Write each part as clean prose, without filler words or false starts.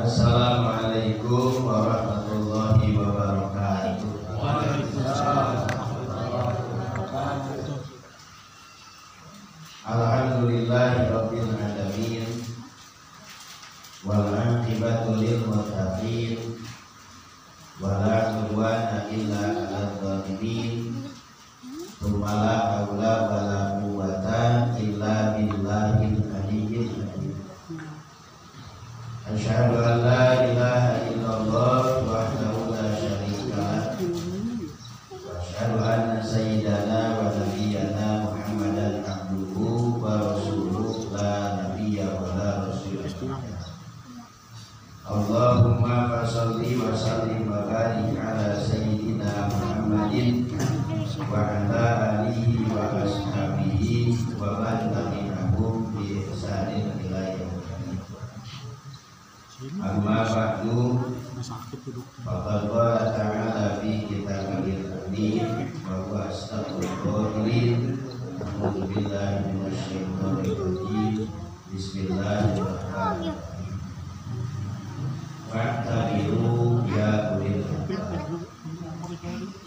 Assalamualaikum warahmatullahi wabarakatuh. Alhamdulillahirabbil alamin wal 'aqibatu lil muttaqin wala udwana illa 'alal zalimin. Tsumma la haula wala quwwata illa billahil aliyyil azim. Asyhadu an la ilaha illallah wahdahu la syarika lah wa asyhadu anna sayyidana wa nabiyyana Muhammadan abduhu wa rasuluhu la nabiyya wa la rasula. Allahumma shalli wa sallim wa barik ala sayyidina Muhammadin wa ala alihi wa ashabihi wa man tabi'ahum bi ihsanin ila yaumil qiyamah. Amma ba'du, faqad qala ta'ala fi kitabil azim wa huwa asdaqul qa'ilin. A'udzu billahi minasy syaithanir rajim. Bismillahirrahmanirrahim. Wa'tabiru ya ulil albab.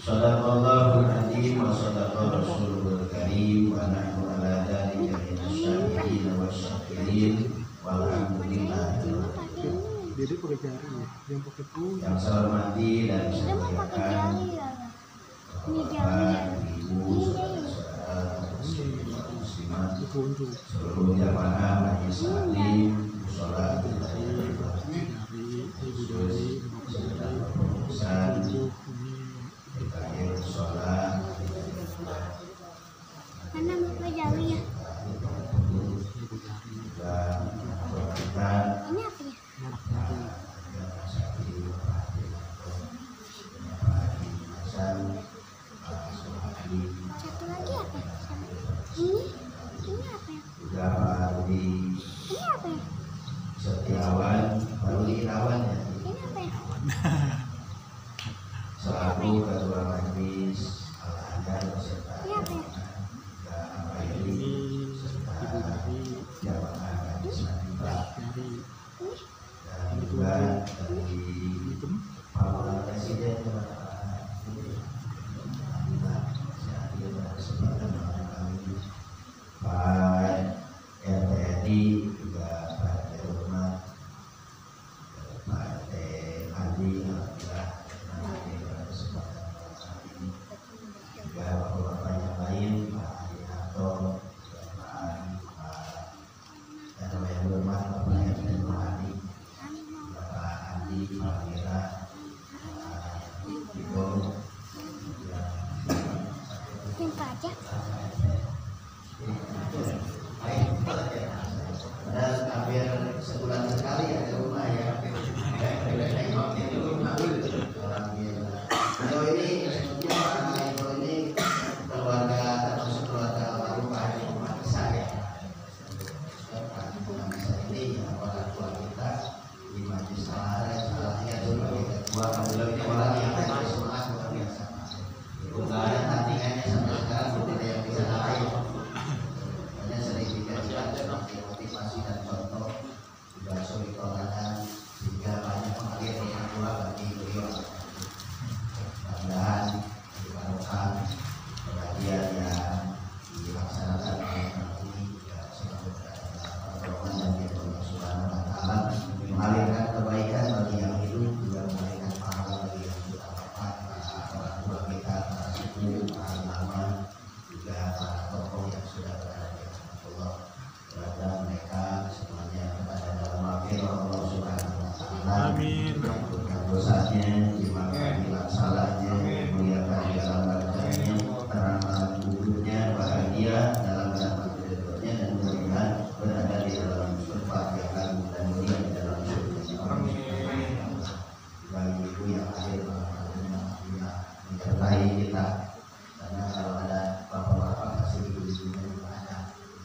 Shadaqallahul azim wa shadaqa rasulul karim wa nahnu ala dzalika minasy syahidin wa syakirin walhamdulillah. Jadi pakai jari, yang pakai pun. Yang saya hormati dan saya muliakan Bapak, Ibu, saudara-saudara muslimat, seluruh jamaah majelis taklim, mushola, sedang berurusan terakhir sholat mana Bapak jauh ya? Ini apa ya? Satu lagi apa? Ini apa ya? Juga Pak Rudi Ini apa ya? Setiawan, Pak Rudi Irawan ya. Ini apa ya? Selaku Ketua Majelis Al-Adhan beserta Ini apa ya? Bapak Edi serta jamaah Majelis Hadifah dan juga dari Pak Presiden Pak RTNI juga Pak Terhormat Pak RT Adi alhamdulillah pada kesempatan saat ini juga bapak-bapak yang lain Pak Adinanto Pak yang berhormat Bapak RT Rohani Bapak Andi Pak Mira Ibu Timpa aja. dan hampir sebulan sekali ya di rumah ya. Beliau ini sebetulnya Pak Ibu ini keluarga termasuk keluarga almarhum Pak Haji Muhammad Isa ya. Pak Muhammad Isa ini orang tua kita di Majelis Al-Adhan, salahnya dulu ketua beliau ini orang yang semangat luar biasa. Kemudian nantinya sampai sekarang tidak ada yang bisa lain. Hanya sering dikajian sebagai motivasi dan contoh juga suri toladan sehingga banyak mengalir yang tua bagi beliau. Mudah-mudahan dilakukan pengajian yang dilaksanakan oleh kami juga selalu berada dalam pertolongan dan kita Allah Subhanahu Wa Taala mengalirkan kebaikan bagi yang hidup juga mengalirkan pahala bagi yang sudah wafat, orang tua kita, para sepuh, para ulama, juga para tokoh yang sudah berada di Allah. Berada mereka semuanya kepada dalam maghfirah Allah Subhanahu Wa Taala. Amin. Dosanya dimaafkan salahnya, dimuliakan dalam badannya, terangkan kuburnya, bahagia dalam rahmat ridhonya dan mudah-mudahan berada di dalam tempat yang agung dan mulia di dalam surga. Bagi ibu yang hadir yang menyertai kita, karena kalau ada bapak-bapak pasti ibu-ibunya juga ada.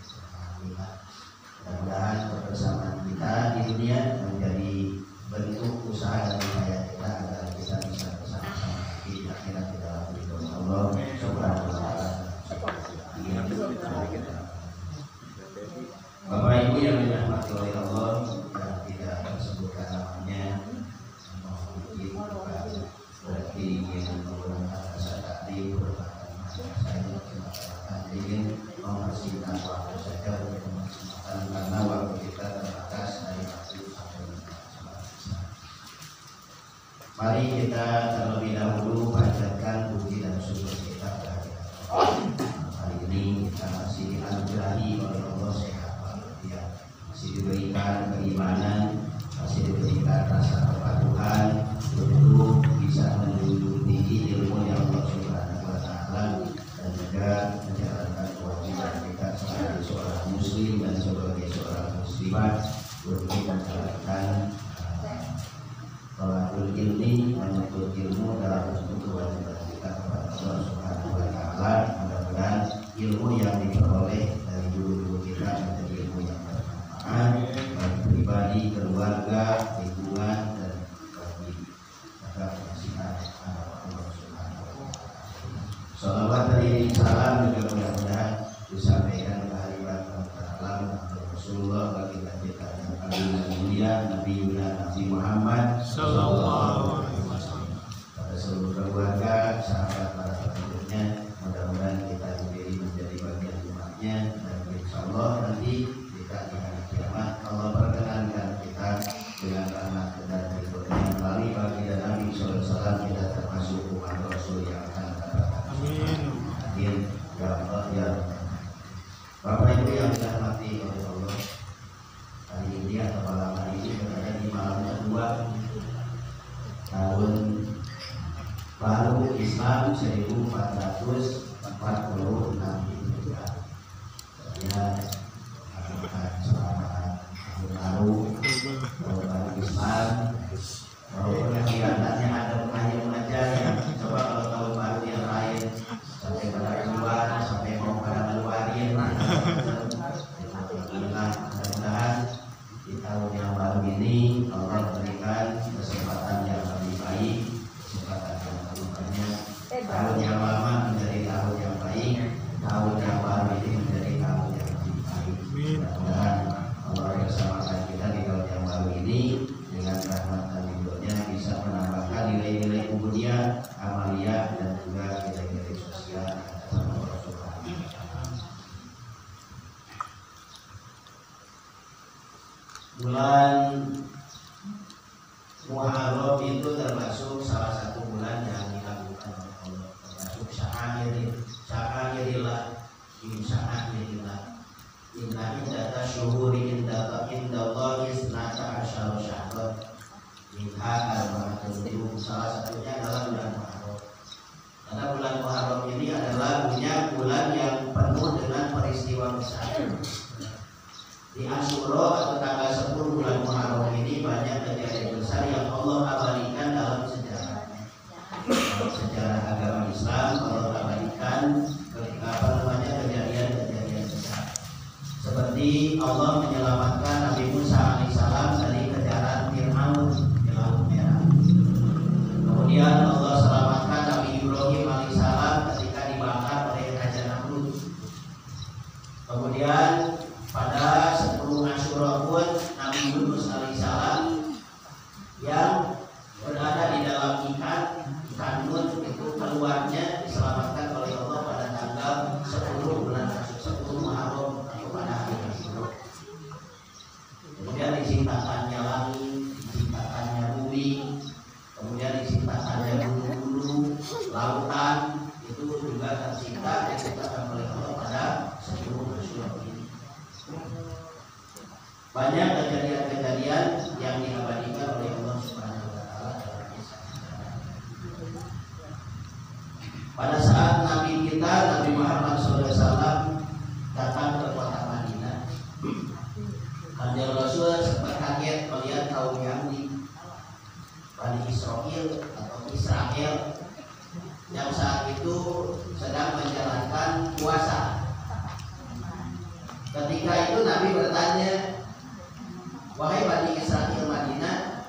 Alhamdulillah. Mudah-mudahan kebersamaan kita di dunia menjadi bentuk usaha dan upaya kita agar kita bisa bersama-sama di akhirat di dalam ridho Allah Subhanahu Wa Taala. Bapak Ibu yang dirahmati oleh Allah yang tidak tersebutkan namanya, mungkin berarti ingin menggunakan bahasa tadi merupakan saya menggunakan ingin mempersingkat waktu saja untuk memaksimalkan karena waktu kita terbatas dari waktu sampai mari kita terlebih dahulu panjatkan puji dan syukur kita kepada Allah. Hari ini kita masih dianugerahi oleh Allah sehat walafiat, masih diberikan keimanan, masih diberikan rasa kepatuhan untuk bisa menjunjung tinggi ilmu yang Allah Subhanahu Wa Taala dan juga menjalankan kewajiban kita sebagai seorang muslim dan sebagai seorang muslimat untuk menjalankan tolakul ilmi, menuntut ilmu dalam bentuk kewajiban kita kepada Allah Subhanahu Wa Taala. Mudah-mudahan ilmu yang diperoleh dari guru-guru kita menjadi ilmu yang bermanfaat bagi pribadi, keluarga, lingkungan dan bagi masyarakat Allah Subhanahu Wa Taala. Salawat dan salam juga mudah-mudahan disampaikan kehadiran dalam Rasulullah bagi kita yang agung dan mulia Nabi Muhammad Sallallahu Alaihi Wasallam, pada seluruh keluarga, sahabat, para pengikutnya. Mudah-mudahan kita diberi menjadi bagian umatnya dan insya Allah nanti kita di hari kiamat Allah perkenankan kita dengan rahmat dan ridhonya melalui baginda Nabi baru Islam 1446 Hijriah. Ya, selamat tahun baru Islam. Walaupun kelihatannya ada pengajian aja ya, coba kalau tahun baru yang lain sampai pada keluar, sampai mau pada keluarin. Mudah-mudahan di tahun yang baru ini Allah berikan kesempatan yang lebih baik, kesempatan yang lebih banyak. Tahun yang lama menjadi tahun yang baik, tahun yang baru ini menjadi tahun yang lebih baik. Mudah-mudahan Allah bersamakan kita di tahun yang baru ini dengan rahmat dan ridhonya bisa menambahkan nilai-nilai ubudiyah, amaliyah dan juga nilai-nilai sosial atas nama Allah Subhanahu wa Ta'ala. Bulan Muharram itu termasuk salah satu bulan yang dilakukan oleh Allah, termasuk sya'airillah, inna iddata syuhuri indallahi isnata asyara syahran minha arba'atun hurum. Salah satunya adalah bulan Muharram. Karena bulan Muharram ini adalah bulan yang penuh dengan peristiwa besar. Di Asyura atau tanggal 10 bulan Muharram ini banyak kejadian besar yang Allah abadikan dalam sejarahnya. Dalam sejarah agama Islam Allah abadikan kejadian-kejadian besar. Seperti Allah menyelamatkan Nabi Musa alaihissalam dari kejaran Fir'aun di Laut Merah. Kemudian Allah selamatkan Nabi Ibrahim alaihissalam ketika dibakar oleh Raja Namrud. Kemudian pada 10 Asyura pun Nabi Yunus alaihissalam yang berada di dalam ikan Nun itu keluarnya diselamatkan oleh Allah pada tanggal 10 bulan Asyura, 10 Muharram atau pada hari Asyura. Kemudian diciptakannya langit, diciptakannya bumi, kemudian diciptakannya gunung-gunung, lautan, itu juga diciptakan oleh Allah pada 10 Asyura ini. Banyak kejadian-kejadian yang diabadikan oleh Allah Subhanahu wa Ta'ala dalam kisah sejarah. Pada saat Nabi kita, Nabi Muhammad SAW datang ke kota Madinah, Kanjeng Rasul sempat kaget melihat kaum Yahudi, Bani Israel yang saat itu sedang menjalankan puasa. Ketika itu Nabi bertanya, wahai Bani Israel Madinah,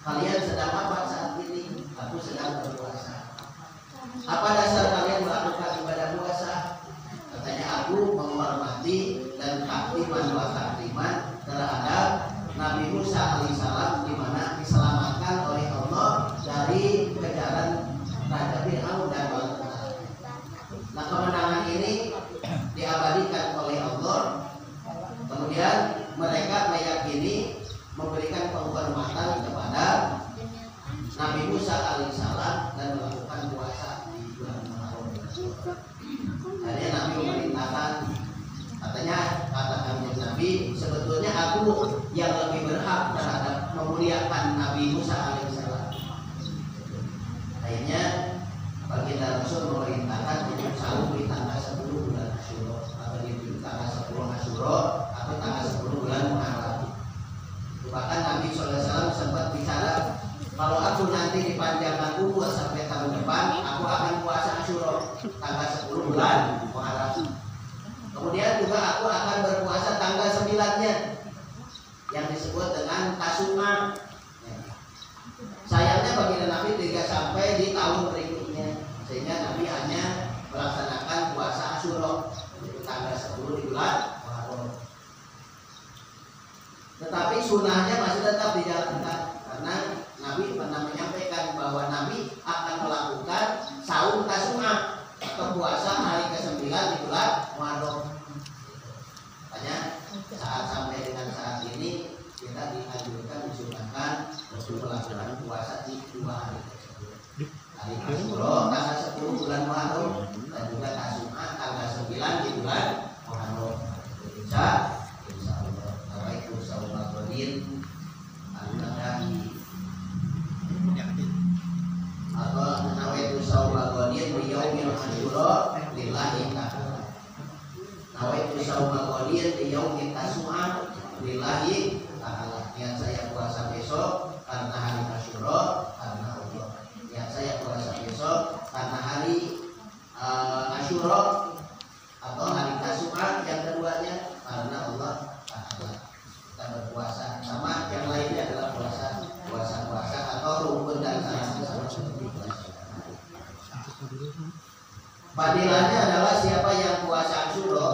kalian sedang apa saat ini? Aku sedang berpuasa. Apa dasar kalian melakukan ibadah puasa? Katanya, aku menghormati dan takliman terhadap Nabi Musa alaihissalam, di mana diselamatkan oleh Allah dari kejaran Raja Fir'aun dan bala-bala. Nah, kemenangan ini diabadikan oleh Allah. Kemudian mereka meyakini memberikan penghormatan kepada Nabi Musa alaihissalam dan melakukan puasa di bulan Muharram. Akhirnya Nabi memerintahkan, katanya kata Nabi, sebetulnya aku yang lebih berhak terhadap memuliakan Nabi Musa alaihissalam. Akhirnya baginda Rasul memerintahkan untuk sahur di tanggal 10 bulan Asyura atau di tanggal 10 Asyura atau tanggal 10 bulan Muharram. Bahkan Nabi SAW sempat bicara, kalau aku nanti dipanjangkan umur sampai tahun depan, aku akan puasa Asyura tanggal 10 bulan Muharram. Kemudian juga aku akan berpuasa tanggal 9-nya yang disebut dengan Tasuma. Sayangnya baginda Nabi tidak sampai di tahun berikutnya, sehingga Nabi hanya melaksanakan puasa Asyura yaitu tanggal 10 di bulan Muharram. Tetapi sunnahnya masih tetap dijalankan, karena Nabi pernah menyampaikan bahwa Nabi akan melakukan saum Tasuma atau puasa hari ke-9 di bulan Muharram. Makanya saat sampai dengan saat ini kita dianjurkan, disunahkan untuk melakukan puasa di 2 hari tersebut. Hari Asyura tanggal 10 bulan Muharram dan juga Tasuma tanggal 9 di bulan Muharram. Insya Allah. Waalaikumsalam warahmatullahi wabarakatuh. Atau nawaitu Asyura lillahi ta'ala. Nawaitu shauma ghadin di yaumi tasu'a lillahi ta'ala. Niat saya puasa besok karena hari Asyura karena Allah. Niat saya puasa besok karena hari Asyura atau hari Tasu'a yang keduanya karena Allah Ta'ala. Kita berpuasa sama yang lainnya adalah puasa atau rukun dan syarat seperti puasa. Fadilahnya adalah siapa yang puasa Asyura,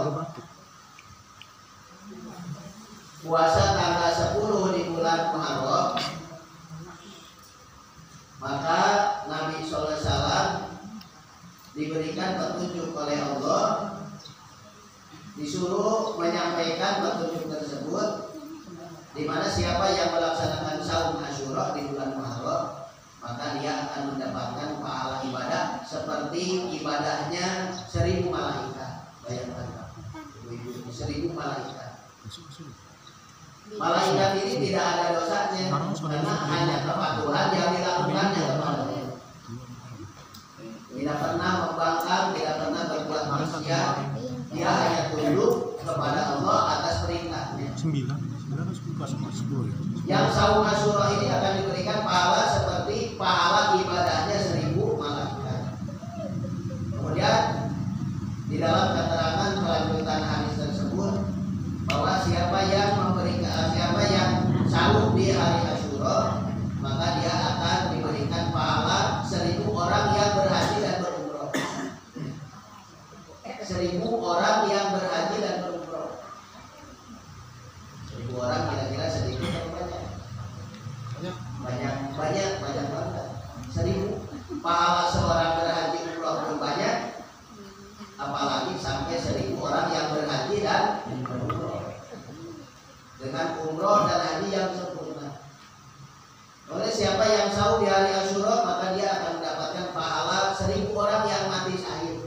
puasa tanggal 10 di bulan Muharram, maka Nabi sallallahu alaihi wasallam diberikan petunjuk oleh Allah, disuruh menyampaikan petunjuk tersebut, di mana siapa yang melaksanakan saum Asyura di bulan Muharram, maka dia akan mendapatkan pahala ibadah seperti ibadahnya 1000 malaikat. Bayangkan Pak, ibu-ibu, 1000 malaikat. Malaikat ini tidak ada dosanya karena hanya kepatuhan yang dilakukannya kepada Allah. Tidak pernah membangkang, tidak pernah berbuat maksiat. Dia hanya tunduk kepada Allah atas perintahnya. 9 Yang saum Asyura ini akan diberikan pahala seperti pahala ibadahnya 1000 malaikat. Kemudian di dalam keterangan kelanjutan hadis tersebut bahwa siapa yang saum di hari Asyura, maka dia akan diberikan pahala 1000 orang yang berhaji dan berumroh. 1000 orang yang berhaji dan berumroh. 1000 orang kira-kira sedikit atau banyak? Banyak banget. 1000 pahala seorang berhaji umroh pun banyak, apalagi sampai 1000 orang yang berhaji dan berumroh dengan umroh dan haji yang sempurna. Oleh siapa yang saum di hari Asyura, maka dia akan mendapatkan pahala 1000 orang yang mati syahid.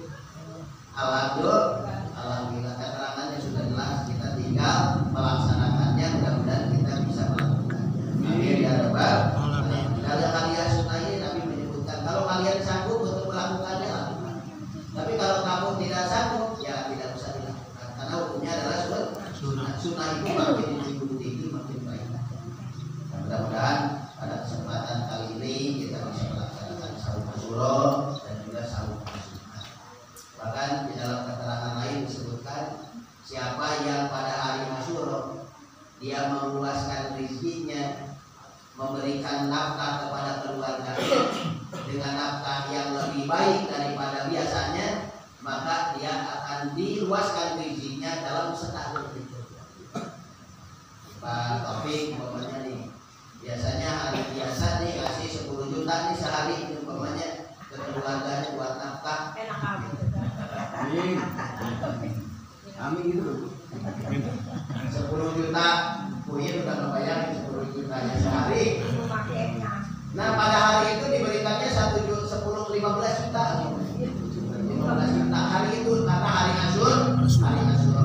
Alhamdulillah keterangannya sudah jelas, kita tinggal melaksanakannya. Mudah-mudahan kita bisa melakukannya. Amin ya rabbal alamin. Dalam kalian sunnah ini Nabi menyebutkan, kalau kalian sanggup untuk melakukannya, lakukan. Tapi kalau kamu tidak sanggup, ya tidak usah dilakukan, karena hukumnya adalah sunnah. Sunnah itu makin tinggi makin baik. Mudah-mudahan pada kesempatan kali ini kita bisa melaksanakan saum Asyura dan juga saum Tasu'a. Bahkan di dalam keterangan lain disebutkan, siapa yang pada hari Asyura dia meluaskan rezekinya, memberikan nafkah kepada keluarganya dengan nafkah yang lebih baik daripada biasanya, maka dia akan diluaskan rezekinya dalam setahun itu. Pak Taufik umpamanya nih, biasanya hari biasa nih kasih 10 juta nih sehari umpamanya ke keluarganya buat nafkah. Enak amin. Amin gitu. 10 juta, Buin udah ngebayangin 10 jutanya sehari. Nah pada hari itu diberikannya 15 juta. 15 juta hari itu karena hari Asyura.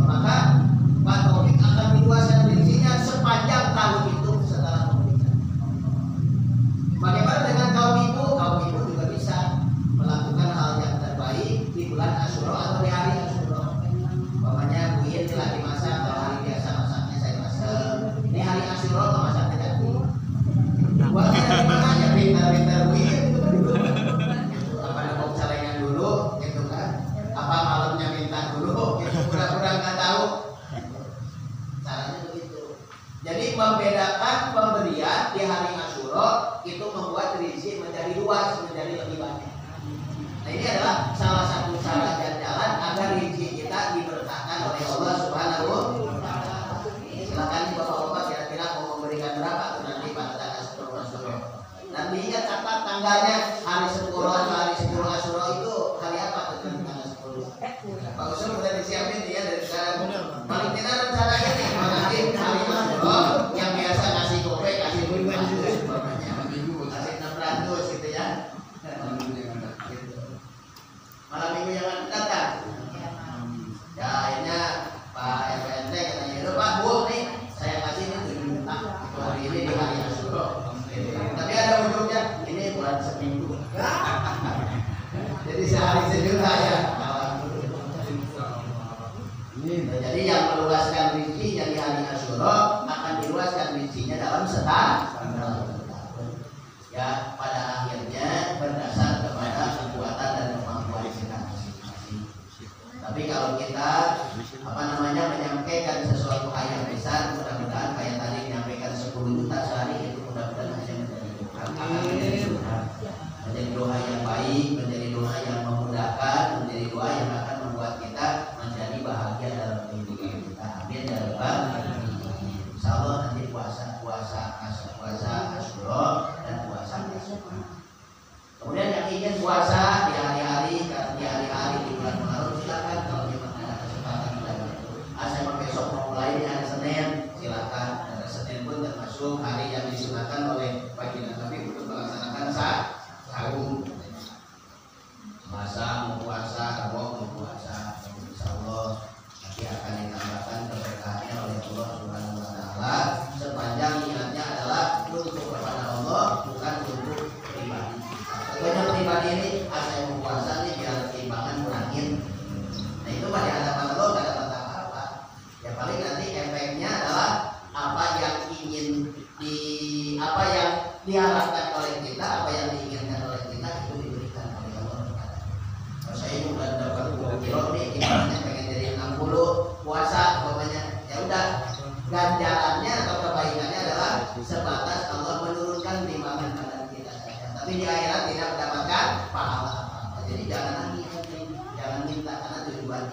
Maka Pak Taufik akan diluaskan rezekinya sepanjang tahun itu setelah memberikan. Bagaimana dengan kaum ibu? Kaum ibu juga bisa melakukan hal yang terbaik di bulan Asyura atau di hari Asyura. Umpamanya Buin lagi masak, kalau hari biasa masaknya saya masak. Ini hari Asyura masaknya ganti. Buatnya dari mana ya? Pintar-pintar Buin gitu. Apa mau salingan dulu gitu kan? Apa malamnya minta dulu? Gitu. Kurang-kurang nggak tahu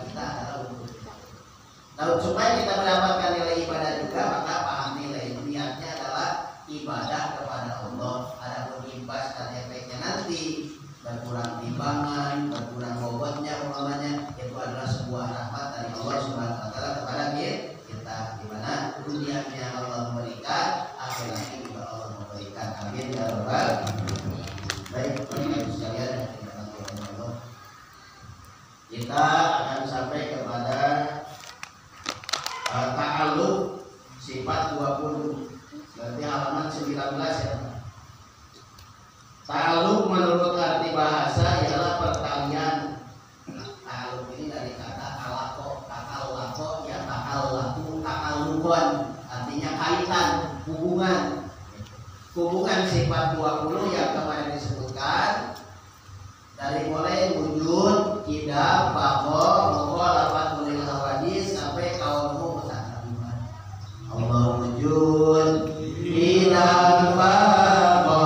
kita adalah untuk kita. Nah, supaya kita mendapatkan nilai ibadah juga, maka paham nilai niatnya adalah ibadah kepada Allah. Adapun imbas dan efeknya nanti berkurang timbangan, berkurang bobotnya umpamanya, itu adalah sebuah rahmat dari Allah Subhanahu wa taala kepada kita, di mana dunianya Allah memberikan, akhiratnya juga Allah memberikan. Amin ya rabbal alamin. Baik, Bapak sekalian yang dirahmati Allah, kita akan sampai kepada ta'alluq sifat 20. Berarti halaman 19 ya. Ta'alluq menurut arti bahasa ialah pertalian. Ta'alluq ini dari kata alaqo, ta'allaqo ya ta'allaqu, ta'alluqan, artinya kaitan, hubungan. Hubungan sifat 20 yang kemarin disebutkan dari mulai wujud, kidam, bako, mukhalafat lil hawadis sampai kaunuhu mutakabiman. Allah wujud, kidam, bako,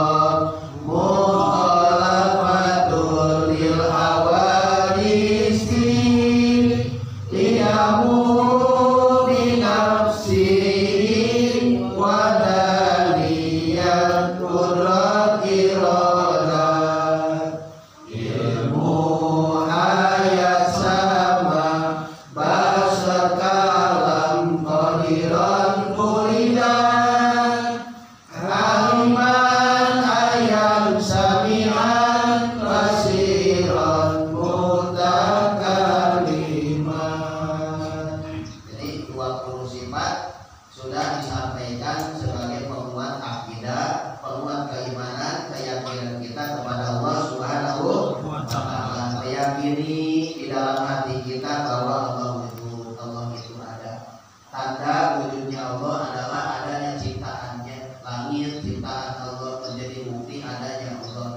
mukhalafatul lil hawadis, liyamu bi nafsihi wa daliyat qudrat iradat. Di dalam hati kita bahwa Allah itu ada. Tanda wujudnya Allah adalah adanya ciptaannya. Langit ciptaan Allah menjadi bukti adanya Allah.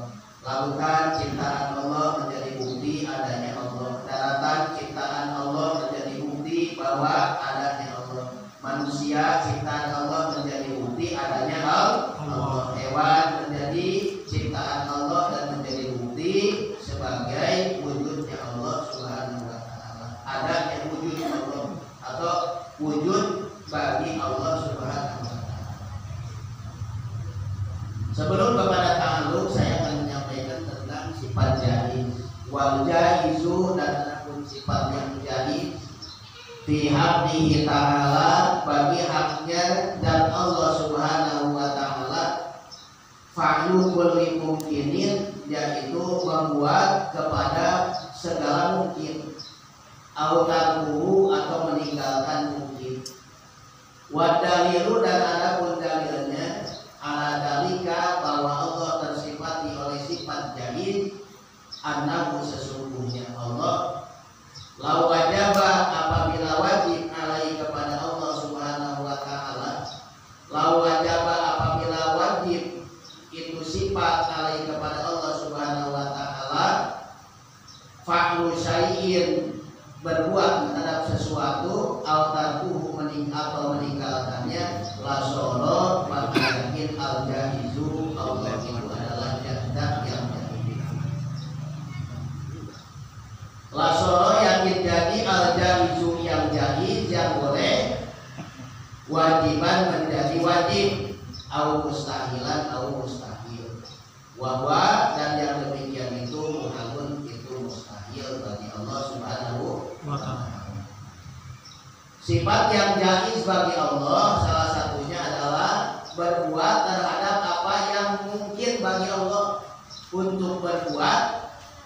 Lautan ciptaan Allah menjadi bukti adanya Allah. Daratan ciptaan Allah menjadi bukti bahwa adanya Allah. Manusia ciptaan Allah menjadi bukti adanya Allah. Hewan menjadi ciptaan Allah dan menjadi bukti sebagai wujudnya Allah Subhanahu wa taala. Adanya wujud Allah atau wujud bagi Allah Subhanahu wa taala. Sebelum kepada ta'alluq, saya akan menyampaikan tentang sifat jaiz. Wal jaizu, dan adapun sifat yang jaiz fi haqqihi ta'ala, bagi haknya dan Allah Subhanahu wa taala, fa'lu kulli mumkinin, yaitu membuat kepada segala mungkin, autarkuhu atau meninggalkan mungkin. Wadalilu, dan adapun dalilnya ala dalika, bahwa Allah tersifati oleh sifat jaiz, annahu, sesungguhnya Allah, lau wajaba, apabila wajib, alai kepada Allah Subhanahu wa taala, lau wajaba, apabila wajib itu sifat alai kepada Allah Subhanahu wa taala, fa'lu syai'in, berbuat terhadap sesuatu, autarkuhu, atau meninggalkannya, la solo, maka yakin al jaizu, Allah itu adalah jahdah yang jahil. La solo, yakin jadi al jaizu yang jaiz, yang boleh, wajiban menjadi wajib, au mustahilan, au mustahil. Wahwa, dan yang demikian itu muhalun, itu mustahil bagi Allah Subhanahu wa ta'ala. Sifat yang jaiz bagi Allah salah satunya adalah berbuat terhadap apa yang mungkin bagi Allah untuk berbuat,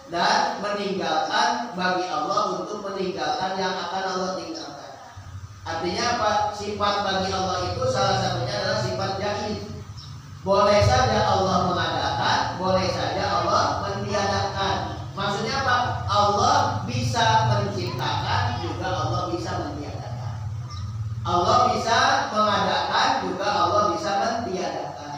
dan meninggalkan bagi Allah untuk meninggalkan yang akan Allah tinggalkan. Artinya apa? Sifat bagi Allah itu salah satunya adalah sifat jaiz. Boleh saja Allah mengadakan, boleh saja Allah mentiadakan. Maksudnya apa? Allah bisa menciptakan, juga Allah bisa mentiadakan. Allah bisa mengadakan, juga Allah bisa mentiadakan.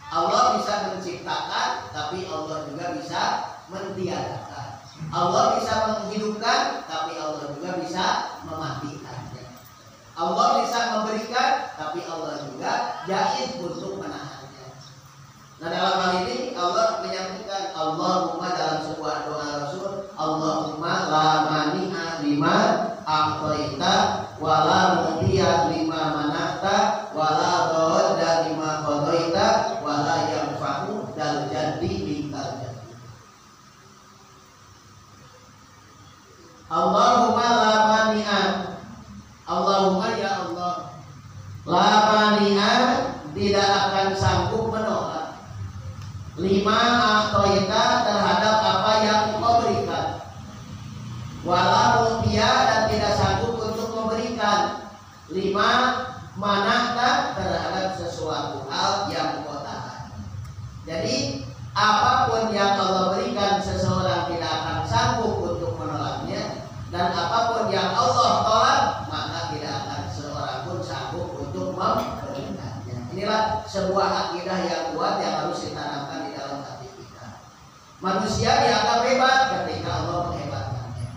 Allah bisa menciptakan, tapi Allah juga bisa mentiadakan. Allah bisa menghidupkan, tapi Allah juga bisa mematikannya. Allah bisa memberikan, tapi Allah juga jaiz untuk menahannya. Nah, dalam hal ini Allah menyampaikan Allahumma dalam sebuah doa Rasul, Allahumma la mani'a lima Allahumma la mani'a. Allahumma ya Allah. La mani'a, tidak akan sanggup menolak. Lima a'toita, terhadap apa yang Engkau berikan. Wala mu'tiya, dan tidak sanggup untuk memberikan. Lima mana'ta, terhadap sesuatu hal yang Engkau tahan. Jadi apapun yang Allah berikan, seseorang tidak akan sanggup untuk menolaknya. Dan apapun yang Allah tolak, maka tidak akan seorang pun sanggup untuk memberikannya. Inilah sebuah akidah yang kuat yang harus ditanamkan di dalam hati kita. Manusia dianggap hebat ketika Allah menghebatkannya.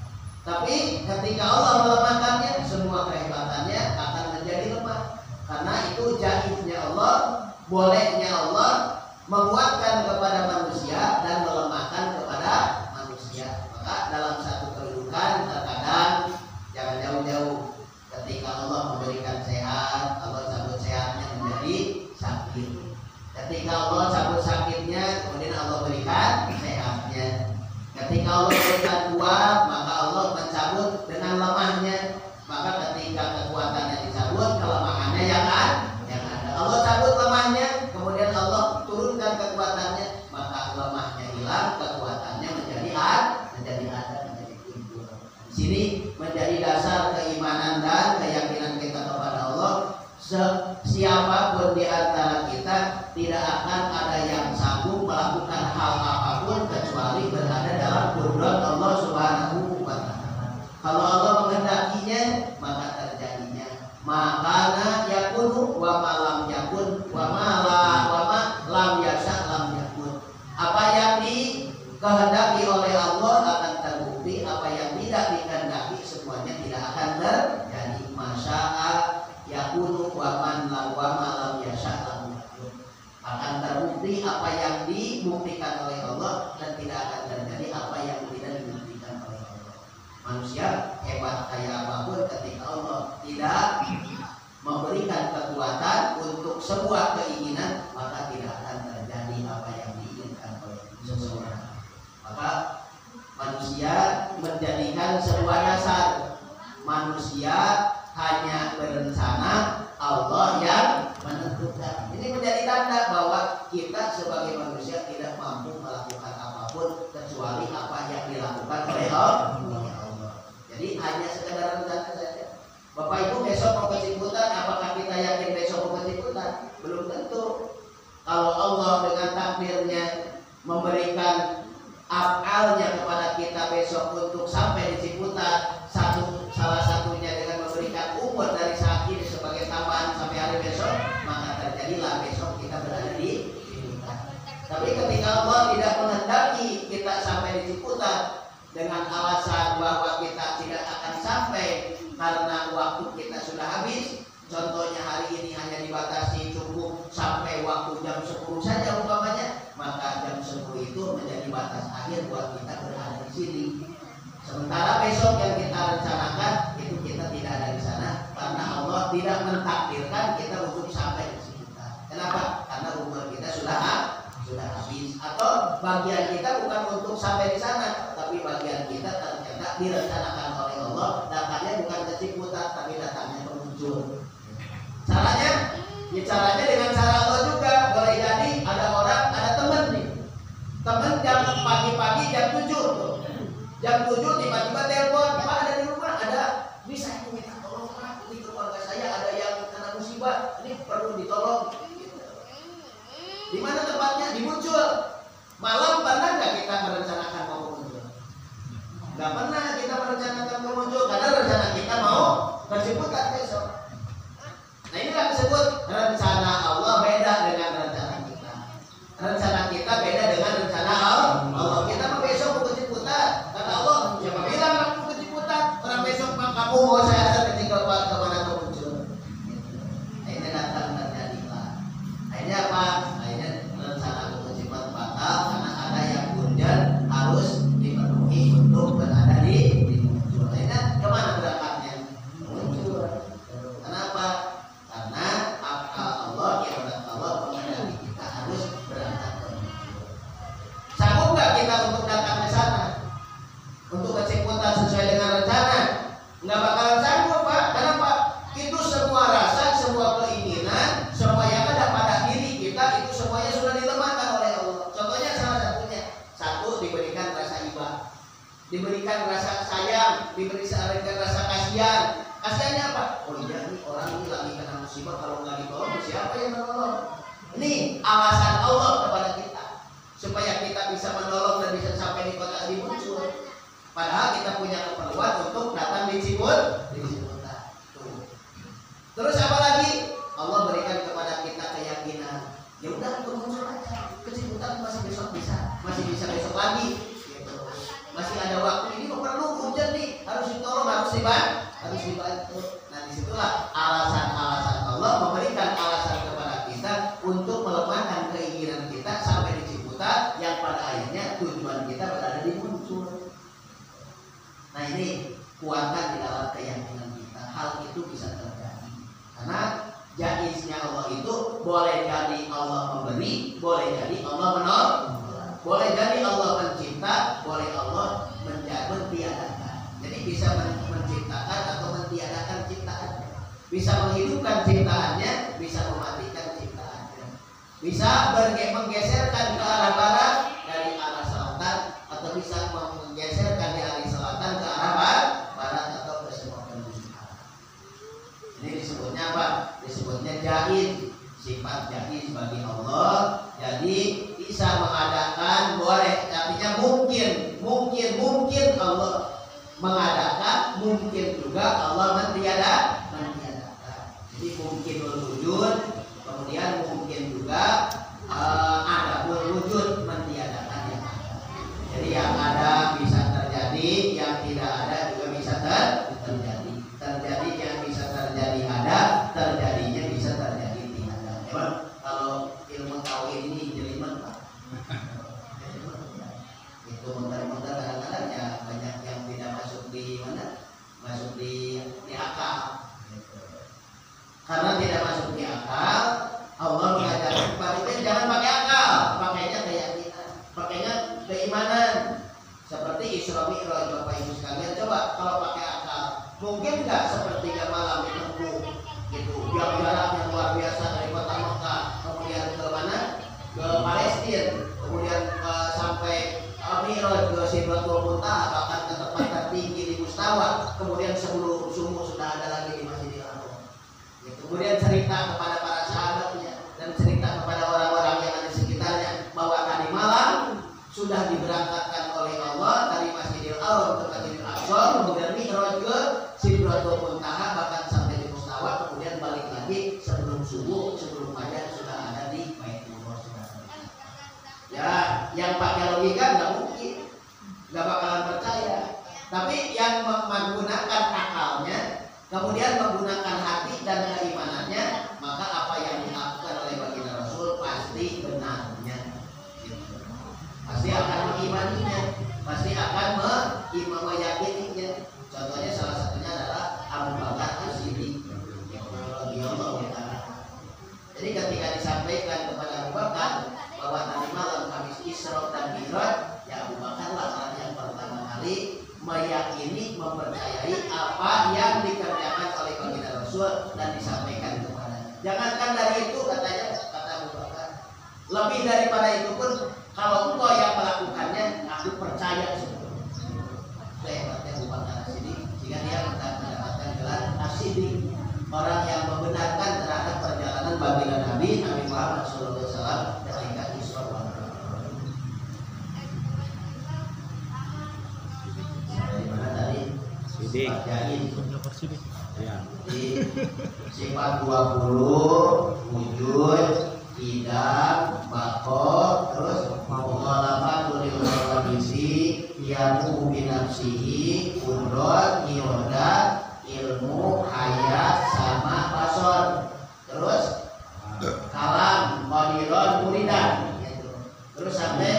Tapi ketika Allah melemahkannya, semua kehebatannya akan menjadi lemah. Karena itu jaiznya Allah, bolehnya Allah menguatkan kepada manusia dan melemahkan kepada manusia. Maka dalam satu kedudukan terkadang jangan jauh-jauh. Ketika Allah memberikan sehat, Allah cabut sehatnya menjadi sakit. Ketika Allah cabut sakitnya, kemudian Allah berikan sehatnya. Ketika Allah berikan kuat, maka Allah mencabut dengan lemahnya. Maka ketika kekuatannya dicabut, kelemahannya yang ada. Allah cabut lemahnya, kemudian Allah turunkan kekuatannya, maka lemahnya hilang, kekuatannya menjadi ada, menjadi timbul. Di sini menjadi dasar keimanan dan keyakinan kita kepada Allah. Siapapun di antara kita tidak akan ada yang sanggup melakukan hal apapun kecuali berada dalam kudrat Allah Subhanahu wa Ta'ala. Kalau Allah menghendakinya, maka terjadinya. Makana yakunu wa ma lam yakun wa ma lam yasha lam yakun. Apa yang dikehendaki oleh Allah akan terbukti, apa yang tidak dikehendaki semuanya tidak akan terjadi. Masya'a yakunu wa ma lam yasha lam yakun. Akan terbukti apa yang dibuktikan oleh Allah, dan tidak akan terjadi apa yang tidak dibuktikan oleh Allah. Manusia hebat kayak apapun, ketika Allah tidak memberikan kekuatan untuk sebuah keinginan, maka tidak akan terjadi apa yang diinginkan oleh seseorang. Maka manusia menjadikan sebuah dasar, manusia hanya berencana, Allah yang menentukan. Ini menjadi tanda bahwa kita sebagai manusia tidak mampu melakukan apapun kecuali apa yang dilakukan oleh Allah. Jadi hanya sekedar rencana saja. Bapak Ibu besok mau ke Ciputat, apakah kita yakin besok mau ke Ciputat? Belum tentu. Kalau Allah dengan takdirnya memberikan afalnya kepada kita besok untuk sampai di Ciputat, salah satunya dengan memberikan umur dari saat ini sebagai tambahan sampai hari besok, maka terjadilah besok kita berada di Ciputat. Tapi ketika Allah tidak menghendaki kita sampai di Ciputat dengan alasan bahwa kita tidak akan sampai karena waktu kita sudah habis, contohnya hari ini hanya dibatasi cukup sampai waktu jam 10 saja umpamanya, maka jam 10 itu menjadi batas akhir buat kita berada di sini. Sementara besok yang kita rencanakan itu kita tidak ada di sana karena Allah tidak mentakdirkan kita untuk sampai di sini. Kenapa? Karena umur kita sudah habis, atau bagian kita bukan untuk sampai di sana, tapi bagian kita ternyata direncanakan oleh Allah, datangnya bukan ke Ciputat tapi datangnya ke Muncul. Caranya? Ya caranya dengan cara Allah juga. Boleh jadi ada orang, ada teman nih, teman jam pagi-pagi jam 7 tuh. Jam 7 tiba-tiba telepon, Pak ada di rumah, ada, bisa aku minta tolong Pak, ini keluarga saya ada yang kena musibah, ini perlu ditolong. Di mana tempatnya? Di Muncul. Malam pernah nggak kita merencanakan mau ke Muncul? Nggak pernah kita merencanakan ke Muncul karena rencana kita mau ke Ciputat besok. Nah inilah disebut rencana Allah beda dengan rencana kita. Rencana kita beda dengan rencana Allah. Kita mau besok mau ke Ciputat. Kata Allah, siapa bilang kamu ke Ciputat? Orang besok kamu mau saya antar ke kemana ke Muncul. Akhirnya datang terjadilah. Akhirnya apa? Rencana kewajiban batal karena ada yang urgent harus dipenuhi untuk berada di Muncul. Akhirnya kemana berangkatnya? Muncul. diberikan rasa sayang, diberikan rasa kasihan. Kasihannya apa? Oh iya nih orang ini lagi kena musibah, kalau nggak ditolong siapa yang menolong? Ini alasan Allah kepada kita supaya kita bisa menolong dan bisa sampai di kota di Muncul. Padahal kita punya keperluan untuk datang di Ciputat. Terus apa lagi? Allah berikan kepada kita keyakinan. Ya udah ke Muncul aja, ke Ciputat masih besok bisa besok lagi. Gitu. Masih ada waktu, ini perlu hujan nih, harus ditolong, harus dibantu. Nah disitulah alasan-alasan Allah memberikan alasan kepada kita untuk melemahkan keinginan kita sampai di Ciputat, yang pada akhirnya tujuan kita berada di Muncul. Nah ini kuatkan di dalam keyakinan kita, hal itu bisa terjadi karena jaiznya Allah itu boleh jadi Allah memberi, boleh jadi Allah menolong, boleh jadi Allah mencipta, boleh Allah mentiadakan. Jadi bisa menciptakan atau mentiadakan ciptaannya, bisa menghidupkan ciptaannya, bisa mematikan ciptaannya, bisa menggeserkan ke arah barat dari arah selatan, atau bisa menggeserkan dari selatan ke arah barat atau ke semua penjuru. Ini disebutnya apa? Disebutnya jaiz, sifat jaiz bagi Allah. Jadi bisa mengadakan, boleh, artinya mungkin Allah mengadakan, mungkin juga Allah mentiadakan. Jadi mungkin wujud, kemudian mungkin juga ada wujud mentiadakan yang ada. Jadi yang ada bisa terjadi, yang tidak ada juga bisa terjadi. Terjadi yang bisa terjadi ada, terjadinya bisa terjadi tidak ada. Memang kalau ilmu tauhid ini jelimet Pak. Itu muter-muter kadang-kadang ya banyak yang tidak masuk di mana? Masuk di akal. Karena tidak masuk di akal, Allah mengajarkan kepada kita jangan pakai akal, pakainya keyakinan, pakainya keimanan. Seperti Isra Mi'raj Bapak Ibu sekalian, coba kalau pakai akal, mungkin nggak sepertiga malam ditempuh gitu, yang jaraknya luar biasa dari kota Mekah, kemudian ke mana? Ke Palestina, kemudian sampai Mi'raj ke Sidratul Muntaha, bahkan ke tempat tertinggi di Mustawa, kemudian sebelum subuh sudah ada lagi di Masjidil Haram. Kemudian cerita kepada para sahabatnya dan cerita kepada orang-orang yang ada di sekitarnya bahwa tadi malam sudah diberangkatkan oleh Allah dari Masjidil Haram ke Masjidil Aqsa, kemudian Mi'raj ke Sidratul Muntaha, bahkan sampai di Mustawa, kemudian balik lagi sebelum subuh, sebelum fajar sudah ada di Baitullah. Ya, yang pakai logika nggak mungkin, nggak bakalan percaya. Tapi yang menggunakan akalnya, kemudian menggunakan hati dan keimanannya, maka apa yang dilakukan oleh baginda Rasul pasti benarnya. Pasti akan mengimaninya, pasti akan meyakininya. Contohnya salah satunya adalah Abu Bakar As-Siddiq. Jadi ketika disampaikan kepada Abu Bakar bahwa tadi malam Kamis Isra dan Mi'raj, ya Abu Bakar lah orang yang pertama kali meyakini, mempercayai apa yang dikerjakan oleh baginda Rasul dan disampaikan kepadanya. Jangankan dari itu, katanya, kata Abu Bakar, lebih daripada itu pun kalau engkau yang melakukannya, aku percaya sebetulnya. Hebatnya Abu Bakar As-Siddiq, jika dia mendapatkan gelar As-Siddiq, orang yang membenarkan terhadap perjalanan baginda Nabi Muhammad SAW ketika Isra wal Mi'raj. Dari mana tadi? Sifat jaiz. Ya. Di sifat 20 wujud, idam, bako, terus mukhalafatul lil khabisi, yamu binafsihi, kudrat, irodat, ilmu, hayat, sama basor. Terus kalam, qadiron, muridan gitu. Terus sampai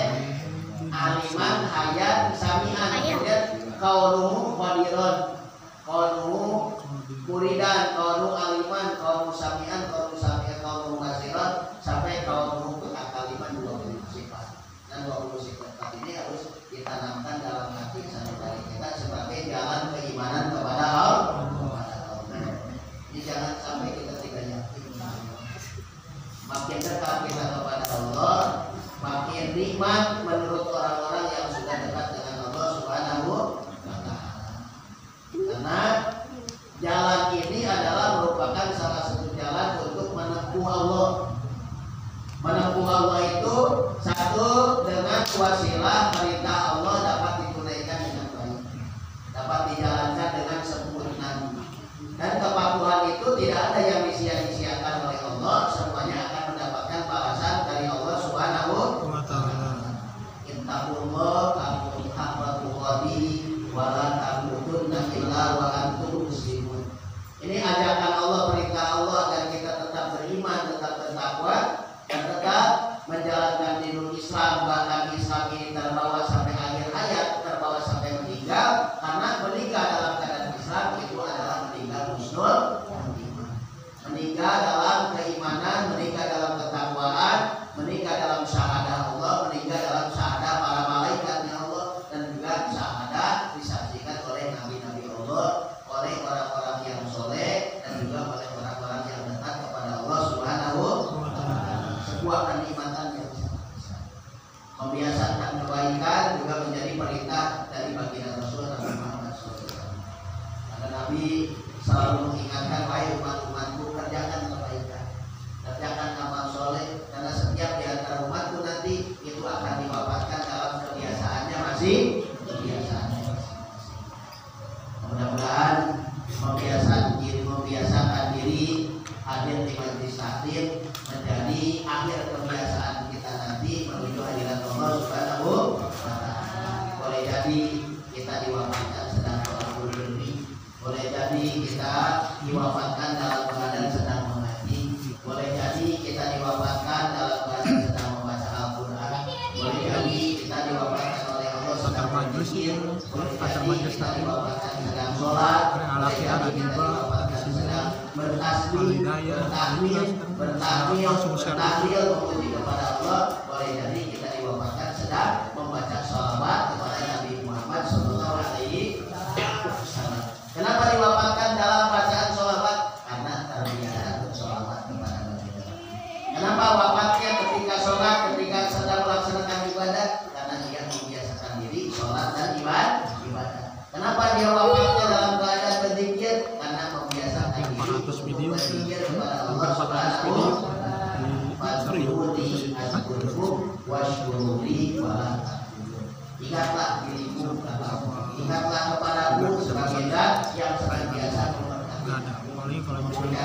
aliman, hayat, samian. Kemudian kaunuhu qadiron, kaunuhu muridan, kaunuhu aliman, kaunuhu samian, kaunuhu basiran, sampai kaunuhu akaliman 20 sifat. Dan 20 sifat ini harus ditanamkan dalam hati santri kita sebagai jalan keimanan kepada Allah. Jadi jangan sampai kita tidak yakin. Makin dekat kita kepada Allah, makin nikmat menurut orang-orang yang sudah dekat dengan Allah Subhanahu tidak ada yang disia-siakan oleh Allah, semuanya akan mendapatkan balasan dari Allah Subhanahu wa taala. Ittaqullah haqqa tuqatih wa la tamutunna illa wa antum muslimun. Ini ajakan Allah, perintah Allah agar kita tetap beriman, tetap bertakwa dan tetap menjalankan dinul Islam, bahkan Islam ini terbawa sampai akhir hayat, terbawa sampai meninggal. Karena meninggal dalam keadaan Islam itu adalah meninggal husnul khotimah, meninggal dalam keimanan, meninggal dalam ketakwaan, meninggal dalam syahadah Allah, meninggal dalam syahadah para malaikatnya Allah, dan juga syahadah disaksikan oleh nabi-nabi Allah, oleh orang-orang yang soleh, dan juga oleh orang-orang yang dekat kepada Allah Subhanahu wa taala. Sebuah kenikmatan yang sangat besar. Membiasakan kebaikan juga menjadi perintah dari baginda Rasul Nabi Muhammad SAW. Karena Nabi selalu mengingatkan, wahai umat-umatku, kerjakan kebaikan, kerjakan amal soleh, karena setiap di antara umatku nanti itu akan diwafatkan dalam kebiasaannya masing. Mudah-mudahan membiasakan diri hadir di majelis taklim menjadi akhir kebiasaan kita nanti menuju hadirat Allah Subhanahu wa taala. Boleh jadi kita diwafatkan sedang berlaku diri, boleh jadi kita diwafatkan dalam keadaan sedang mengaji, boleh jadi kita diwafatkan dalam keadaan sedang membaca Al-Quran, boleh jadi kita diwafatkan oleh Allah sedang berzikir, boleh jadi kita diwafatkan sedang sholat, boleh jadi kita diwafatkan sedang bertasbih, bertahlil, memuji kepada Allah, boleh jadi kita diwafatkan sedang membaca sholawat kepada Nabi Muhammad SAW. Kenapa diwafatkan dalam bacaan sholawat? Karena terbiasa bersholawat kepada Nabi. Kenapa wafatnya ketika sholat, ketika sedang melaksanakan ibadah? Karena dia membiasakan diri sholat dan ibadah. Kenapa dia wafatnya dalam keadaan berzikir? Karena membiasakan diri berzikir kepada Allah Subhanahu wa taala. Fadhkuruni azkurkum washkuruni wala takfurun. Ingatlah dirimu, ingatlah kepadaku sebagai zat yang senantiasa memberkati. Kepadamu kita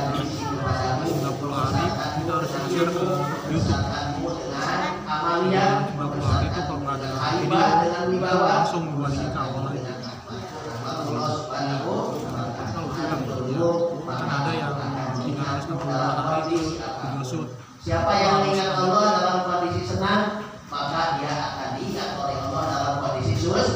harus share ke YouTube. Dengan amalia, dengan wibawa, langsung membandingkan ke awal lagi. Allah Subhanahu wa taala. Kan ada yang 360 hari itu digusut. Siapa yang mengingat Allah dalam kondisi senang, maka dia akan diingat oleh Allah dalam kondisi susah.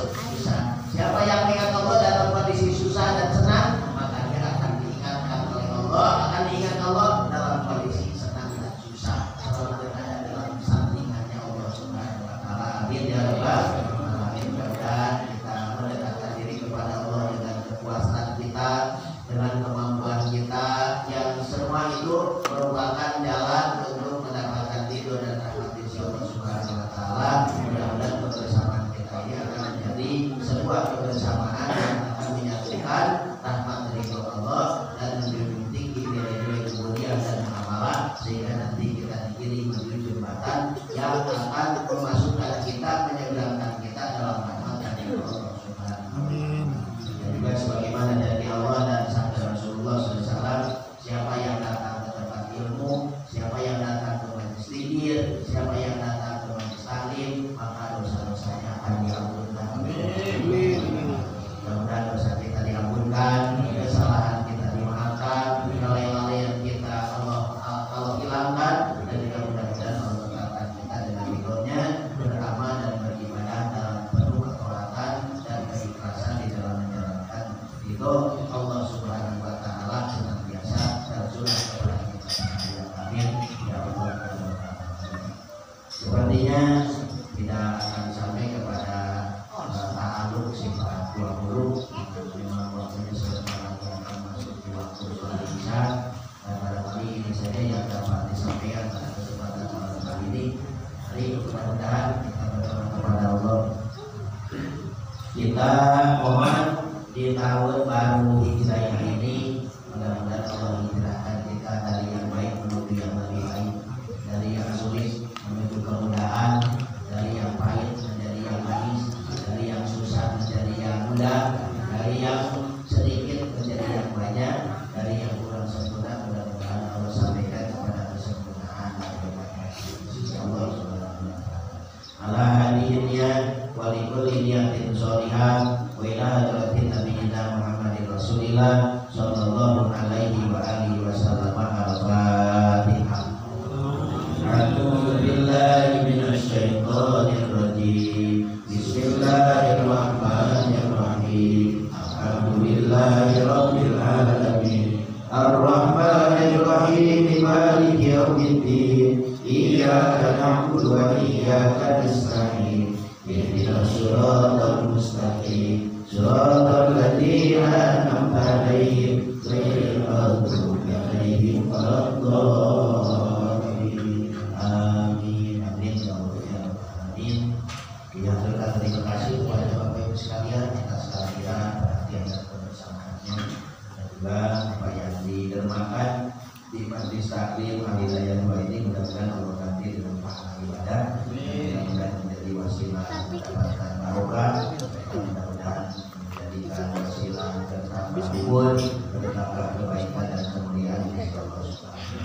Siapa yang mengingat Allah dalam kondisi susah dan senang, maka dia akan diingatkan oleh Allah, akan diingat Allah dalam kondisi senang dan susah. Selalu berada dalam sampingannya Allah Subhanahu wa taala. Amin ya rabbal alamin. Mudah-mudahan kita mendekatkan diri kepada Allah dengan kekuasaan kita, dengan kemampuan kita, yang semua itu merupakan jalan untuk mendapatkan ridho dan rahmat Allah Subhanahu wa taala. Mudah-mudahan kebersamaan kita ini akan menjadi sebuah kebersamaan yang akan menyatukan rahmat ridho Allah dan menjunjung tinggi nilai-nilai kemuliaan dan amalan, sehingga nanti kita dikirim menuju jembatan yang akan memasukkan kita, menyeberangkan kita dalam rahmat dari Allah Subhanahu wa taala. Dan juga sebagaimana dari Allah dan sabda Rasulullah SAW, siapa yang datang ke tempat ilmu, siapa yang datang ke majelis zikir, siapa yang datang ke majelis taklim, maka dosa-dosanya akan diampunkan. Mudah-mudahan dosa kita diampunkan, kesalahan kita dimaafkan, kelalaian kita Allah hilangkan, dan juga mudah-mudahan Allah tetapkan kita dengan ridhonya, beramal dan beribadah dalam penuh ketaatan dan keikhlasan di dalam menjalankan ridho Allah Subhanahu wa taala senantiasa tercurah kepada kita. Amin ya rabbal alamin. Sepertinya tidak akan sampai kepada ta'aluk sifat dua huruf. Memang waktunya sudah akan masuk di waktu sholat isya, dan pada kali ini saja yang dapat disampaikan pada kesempatan malam kali ini. Hari mudah-mudahan kita berdoa kepada Allah, kita mohon di tahun baru hijrah ini, mudah-mudahan Allah hijrahkan kita dari yang baik menuju yang lebih baik, dari yang sulit menuju kemudahan, dari yang pahit menjadi yang manis, dari yang susah menjadi yang mudah, dari yang sedikit menjadi yang banyak, dari yang kurang sempurna Rasulillah sallallahu alaihi wa alihi wasallam. Al-Fatihah. A'udzu billahi minasy syaithanir rajim. Bismillahirrahmanirrahim. Alhamdulillahi rabbil alamin. Ar-Rahmanir Rahim. Maliki yaumiddin. Iyyaka na'budu wa iyyaka nasta'in. Ihdinas siratal mustaqim. Siratal ladzina an'amta 'alaihim ghairil maghdubi 'alaihim waladdallin. Amin. Amin ya rabbal alamin. Yang terima kasih kepada Bapak Ibu sekalian atas kehadiran, perhatian dan kebersamaannya, dan juga apa yang didermakan di majelis taklim Al-Hidayah ini. Mudah-mudahan Allah ganti dengan pahala ibadah, mudah-mudahan menjadi wasilah mendapatkan barokah, mudah-mudahan menjadikan wasilah terdapat kubur, terdapat kebaikan dan kemuliaan di sisi Allah Subhanahu wa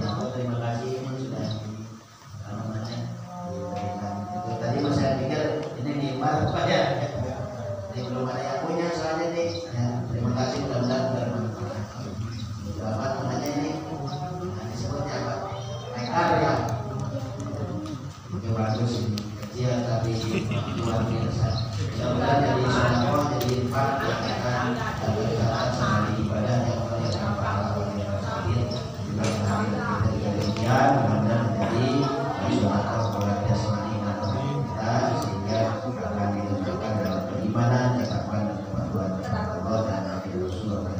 Ta'ala. Terima kasih sudah namanya. Tadi saya pikir ini nikmat Pak ya. Ini belum ada yang punya soalnya nih. Ya, terima kasih mudah-mudahan bermanfaat. Apa namanya ini? Nah, disebutnya apa? Nektar ya. Itu bagus ini. Kecil tapi luar biasa. Mudah-mudahan jadi sedekah, jadi infak yang akan berkaitan sama ibadah yang akan pahala yang sakit. Juga hari kita demikian, mudah-mudahan menjadi sedekah oleh jasmani dan kita sehingga akan ditunjukkan dalam keimanan, ketakwaan dan kepatuhan kepada Allah dan Nabi Rasulullah.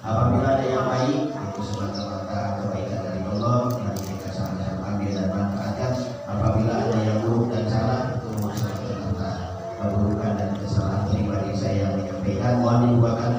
Apabila ada yang baik itu semata-mata kebaikan dari Allah, mari kita sama-sama ambil dan manfaatkan. Apabila ada yang buruk dan salah itu semata-mata keburukan dan kesalahan pribadi saya yang menyampaikan. Mohon dibuatkan